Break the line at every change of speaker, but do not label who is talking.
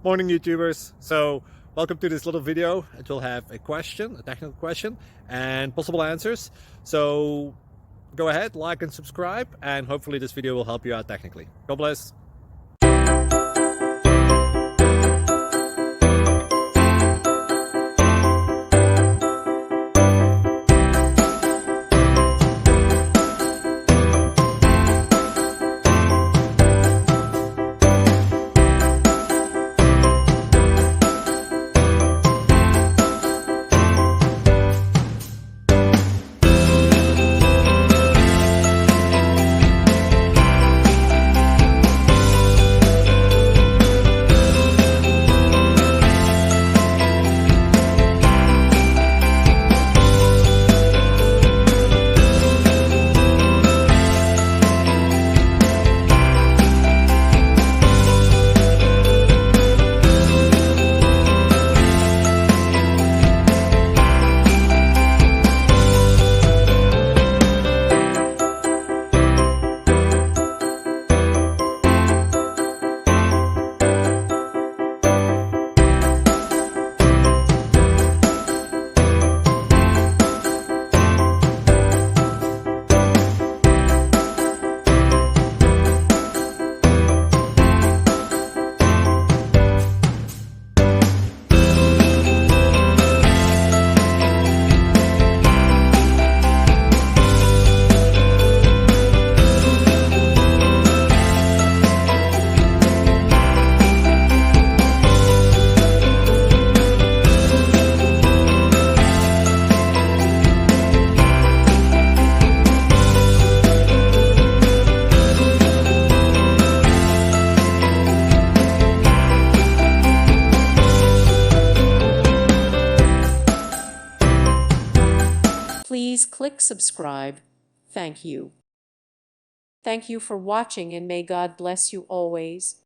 Morning YouTubers. So welcome to this little video. It will have a question, a technical question, and possible answers. So go ahead, like and subscribe, and hopefully this video will help you out technically. God bless.
Please click subscribe. Thank you. Thank you for watching, and may God bless you always.